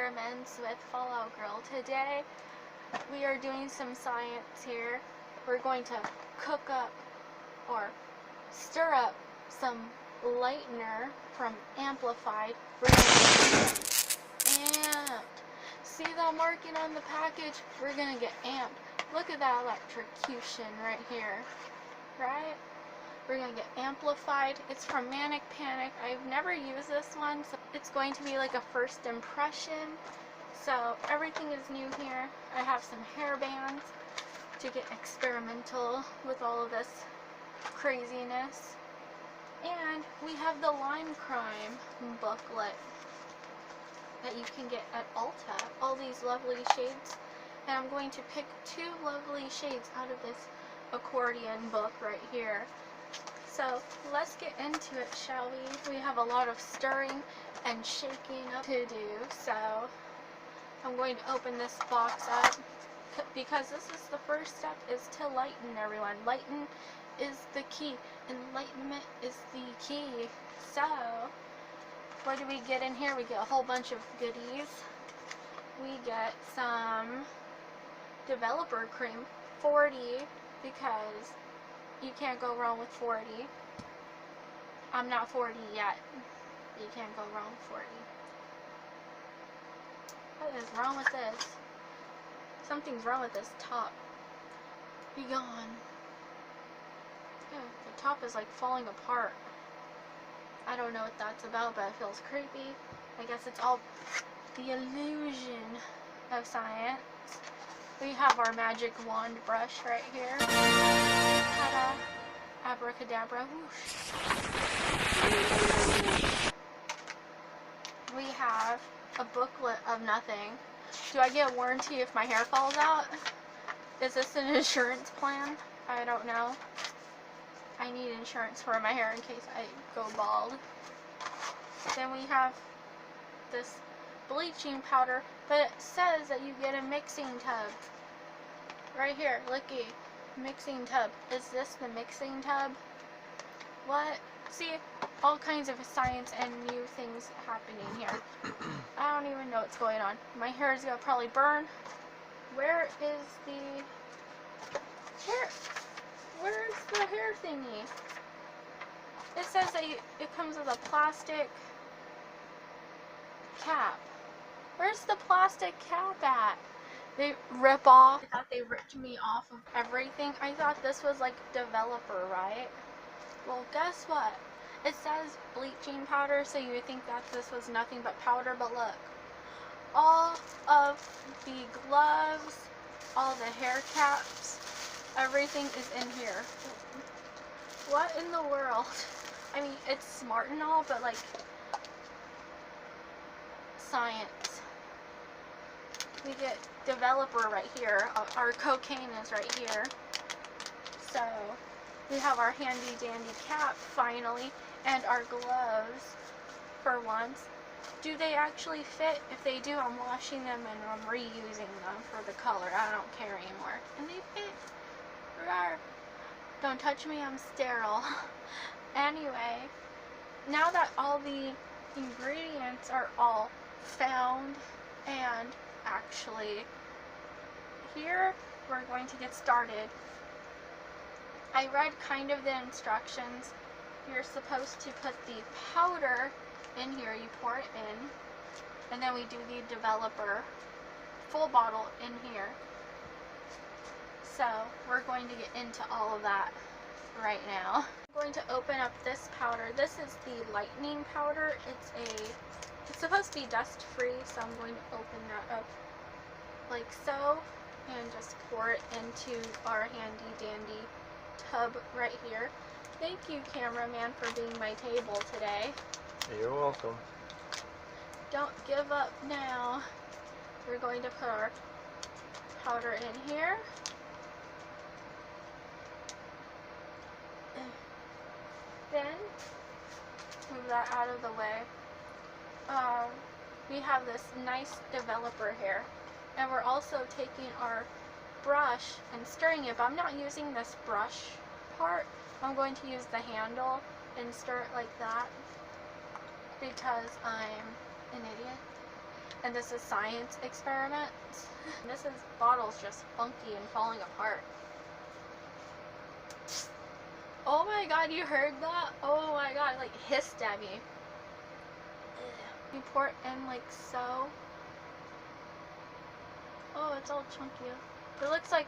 Experiments with Fallout Girl. Today we are doing some science here. We're going to cook up or stir up some lightener from Amplified. We're going to get amped. See that marking on the package? We're going to get amped. Look at that electrocution right here. Right? We're going to get amplified. It's from Manic Panic. I've never used this one, so it's going to be like a first impression. So everything is new here. I have some hair bands to get experimental with all of this craziness. And we have the Lime Crime booklet that you can get at Ulta. All these lovely shades. And I'm going to pick two lovely shades out of this accordion book right here. So let's get into it, shall we? We have a lot of stirring and shaking up to do. So I'm going to open this box up because this is the first step, is to lighten, everyone. Lighten is the key. Enlightenment is the key. So what do we get in here? We get a whole bunch of goodies. We get some developer cream, 40, because you can't go wrong with 40. I'm not 40 yet. You can't go wrong with 40. What is wrong with this? Something's wrong with this top. Be gone. Oh, the top is like falling apart. I don't know what that's about, but it feels creepy. I guess it's all the illusion of science. We have our magic wand brush right here. Ta-da! Abracadabra. Whoosh. We have a booklet of nothing. Do I get a warranty if my hair falls out? Is this an insurance plan? I don't know. I need insurance for my hair in case I go bald. Then we have this bleaching powder, but it says that you get a mixing tub. Right here, looky. Mixing tub. Is this the mixing tub? What? See, all kinds of science and new things happening here. I don't even know what's going on. My hair is gonna probably burn. Where is the hair? Where's the hair thingy? It says that it comes with a plastic cap. Where's the plastic cap at? They rip off. I thought they ripped me off of everything. I thought this was like developer, right? Well, guess what? It says bleaching powder, so you would think that this was nothing but powder, but look. All of the gloves, all the hair caps, everything is in here. What in the world? I mean, it's smart and all, but like, science. We get developer right here. Our cocaine is right here. So we have our handy dandy cap finally, and our gloves for once. Do they actually fit? If they do, I'm washing them and I'm reusing them for the color. I don't care anymore. And they fit. Rawr. Don't touch me, I'm sterile. Anyway, now that all the ingredients are all found and actually here, we're going to get started. I read kind of the instructions. You're supposed to put the powder in here, you pour it in, and then we do the developer full bottle in here. So we're going to get into all of that right now. I'm going to open up this powder. This is the lightning powder. It's supposed to be dust free, so I'm going to open that up like so and just pour it into our handy dandy tub right here. Thank you, cameraman, for being my table today. You're welcome. Don't give up now. We're going to put our powder in here. Then, move that out of the way. We have this nice developer here. And we're also taking our brush and stirring it, but I'm not using this brush part. I'm going to use the handle and stir it like that because I'm an idiot. and this is science experiment. This is bottle's just funky and falling apart. Oh my god, you heard that? Oh my god, it like hissed at me. You pour it in like so. Oh, it's all chunky. It looks like,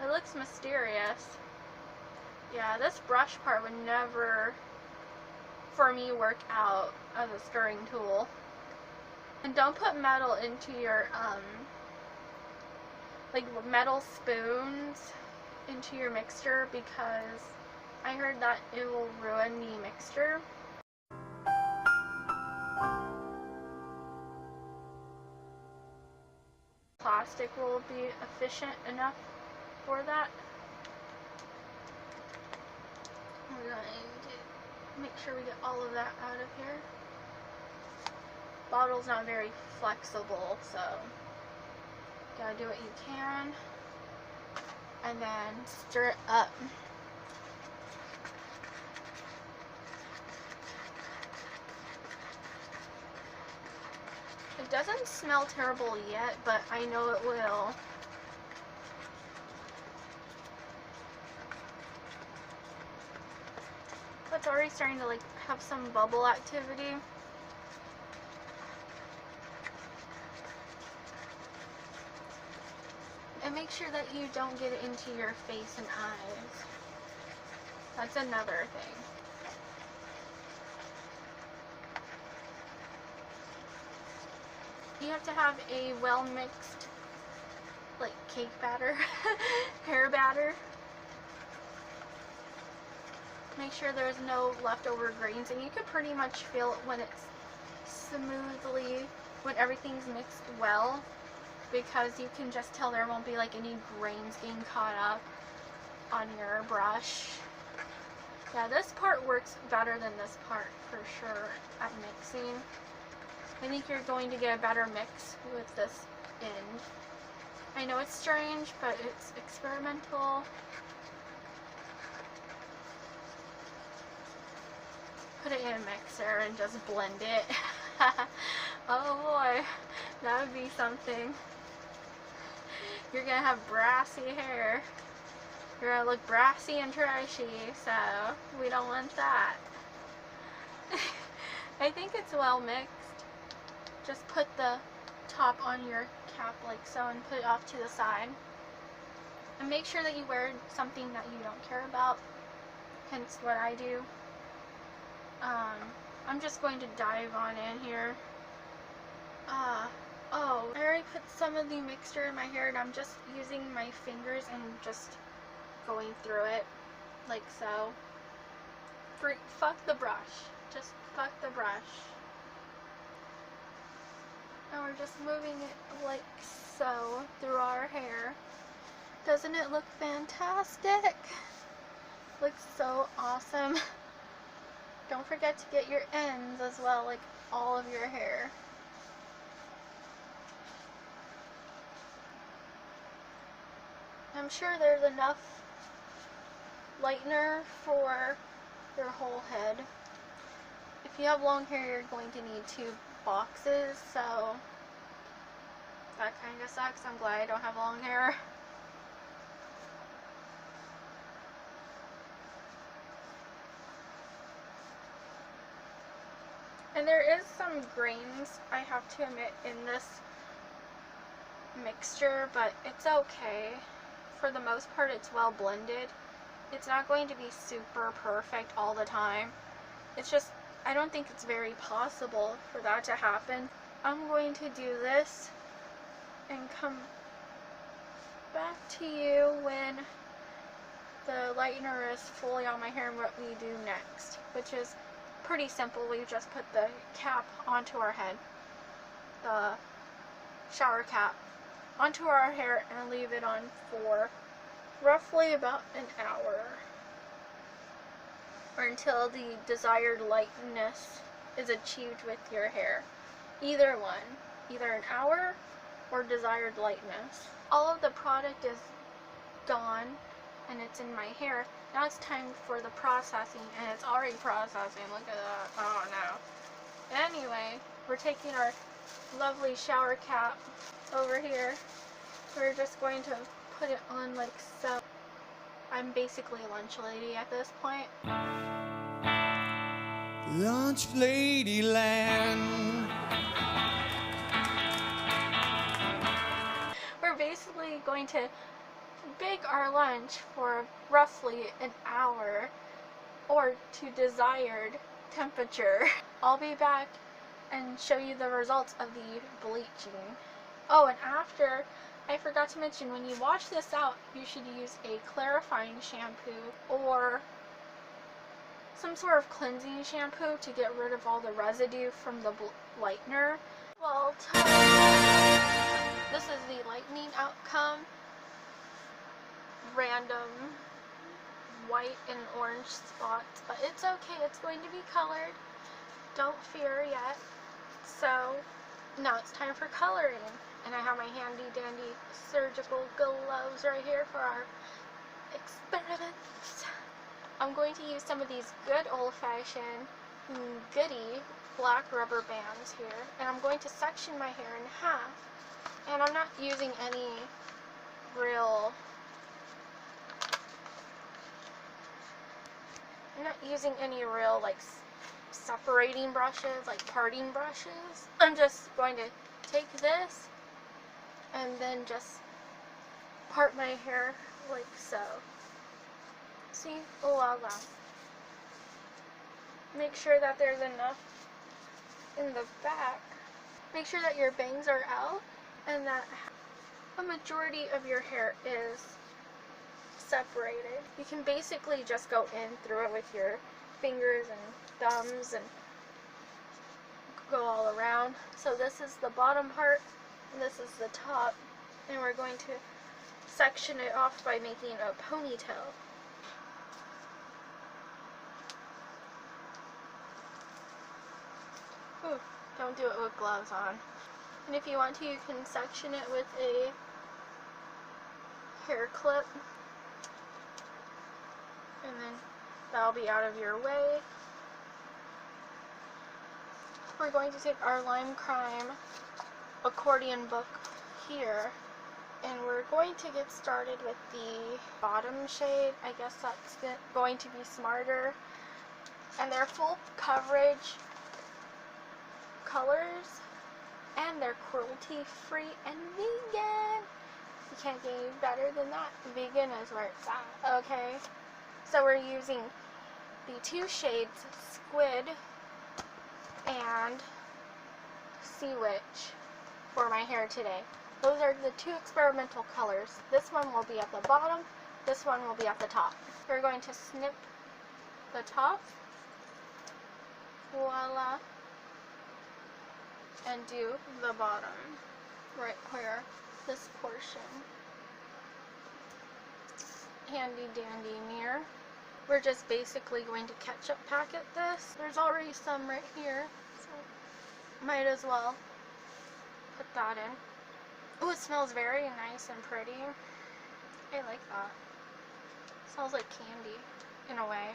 it looks mysterious. Yeah, this brush part would never, for me, work out as a stirring tool. And don't put metal into your, like metal spoons into your mixture, because I heard that it will ruin the mixture. Plastic will be efficient enough for that. We're going to make sure we get all of that out of here. Bottle's not very flexible, so gotta do what you can. And then stir it up. It doesn't smell terrible yet, but I know it will. It's already starting to like have some bubble activity. And make sure that you don't get it into your face and eyes. That's another thing. You have to have a well-mixed, like, cake batter, hair batter. Make sure there's no leftover grains, and you can pretty much feel it when it's smoothly, when everything's mixed well, because you can just tell there won't be like any grains getting caught up on your brush. Yeah, this part works better than this part for sure at mixing. I think you're going to get a better mix with this end. I know it's strange, but it's experimental. Put it in a mixer and just blend it. Oh boy, that would be something. You're gonna have brassy hair. You're gonna look brassy and trashy, so we don't want that. I think it's well mixed. Just put the top on your cap like so and put it off to the side. And make sure that you wear something that you don't care about, hence what I do. I'm just going to dive on in here. Oh, I already put some of the mixture in my hair, and I'm just using my fingers and just going through it like so. Fuck the brush. Just fuck the brush. And we're just moving it like so through our hair. Doesn't it look fantastic? Looks so awesome. Don't forget to get your ends as well, like all of your hair. I'm sure there's enough lightener for your whole head. If you have long hair, you're going to need 2 boxes, so that kind of sucks. I'm glad I don't have long hair. And there is some grains, I have to admit, in this mixture, but it's okay. For the most part, it's well blended. It's not going to be super perfect all the time. It's just, I don't think it's very possible for that to happen. I'm going to do this and come back to you when the lightener is fully on my hair and what we do next, which is pretty simple. We just put the cap onto our head, the shower cap onto our hair, and leave it on for roughly about an hour, or until the desired lightness is achieved with your hair. Either one, either an hour or desired lightness. All of the product is gone and it's in my hair. Now it's time for the processing, and it's already processing. Look at that. Oh no. Anyway, we're taking our lovely shower cap over here. We're just going to put it on like so. I'm basically a lunch lady at this point. Lunch lady land. We're basically going to bake our lunch for roughly an hour or to desired temperature. I'll be back and show you the results of the bleaching. Oh, and after, I forgot to mention, when you wash this out, you should use a clarifying shampoo or some sort of cleansing shampoo to get rid of all the residue from the lightener. Well, this is the lightning outcome. Random white and orange spots, but it's okay, it's going to be colored. Don't fear yet. So now it's time for coloring, and I have my handy dandy surgical gloves right here for our experiments. I'm going to use some of these good old-fashioned goody black rubber bands here, and I'm going to section my hair in half, and I'm not using any real like separating brushes, like parting brushes. I'm just going to take this and then just part my hair like so. See? Oh la la. Make sure that there's enough in the back. Make sure that your bangs are out and that a majority of your hair is separated. You can basically just go in through it with your fingers and thumbs and go all around. So this is the bottom part and this is the top, and we're going to section it off by making a ponytail. Ooh, don't do it with gloves on. And if you want to, you can section it with a hair clip, and then that'll be out of your way. We're going to take our Lime Crime accordion book here, and we're going to get started with the bottom shade. I guess that's going to be smarter. And they're full coverage colors, and they're cruelty free and vegan. You can't get any better than that. Vegan is where it's at, okay? So we're using the two shades Squid and Sea Witch for my hair today. Those are the two experimental colors. This one will be at the bottom, this one will be at the top. We're going to snip the top, voila, and do the bottom, right where this portion. Handy dandy mirror. We're just basically going to ketchup packet this. There's already some right here, so might as well put that in. Oh, it smells very nice and pretty. I like that. It smells like candy in a way.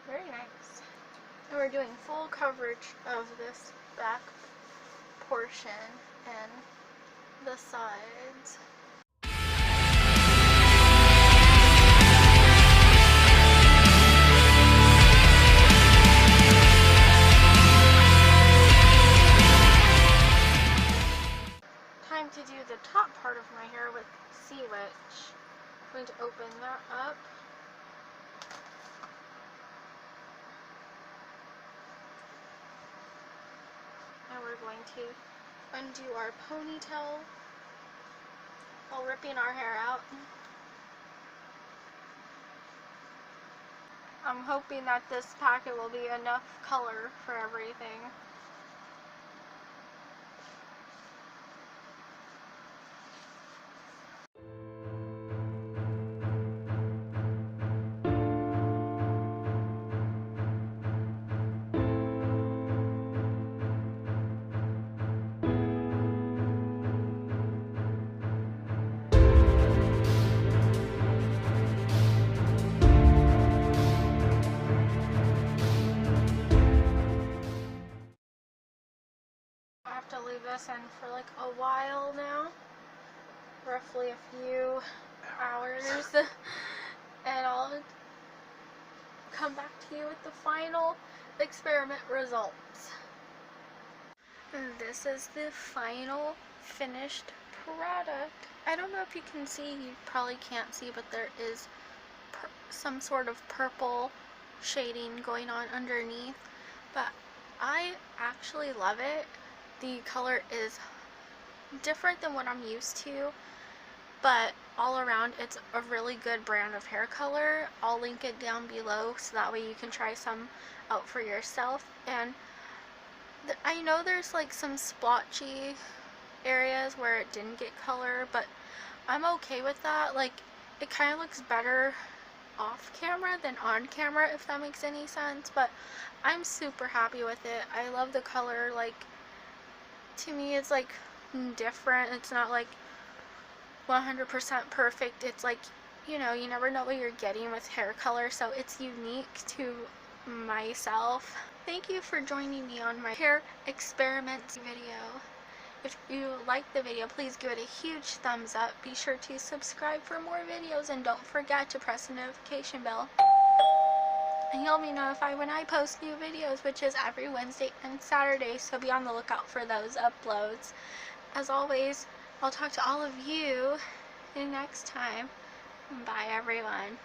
Very nice. And we're doing full coverage of this back portion and the sides. Time to do the top part of my hair with Sea Witch. I'm going to open that up. And we're going to undo our ponytail while ripping our hair out. I'm hoping that this packet will be enough color for everything. this in for like a while now, roughly a few hours, and I'll come back to you with the final experiment results. And this is the final finished product. I don't know if you can see, you probably can't see, but there is some sort of purple shading going on underneath, but I actually love it. The color is different than what I'm used to, but all around it's a really good brand of hair color. I'll link it down below so that way you can try some out for yourself. And I know there's like some splotchy areas where it didn't get color, but I'm okay with that. Like, it kind of looks better off camera than on camera, if that makes any sense, but I'm super happy with it. I love the color. Like, to me it's like different. It's not like 100% perfect. It's like, you know, you never know what you're getting with hair color, so it's unique to myself. Thank you for joining me on my hair experiments video. If you liked the video, please give it a huge thumbs up. Be sure to subscribe for more videos, and don't forget to press the notification bell. And you'll be notified when I post new videos, which is every Wednesday and Saturday, so be on the lookout for those uploads. As always, I'll talk to all of you next time. Bye, everyone.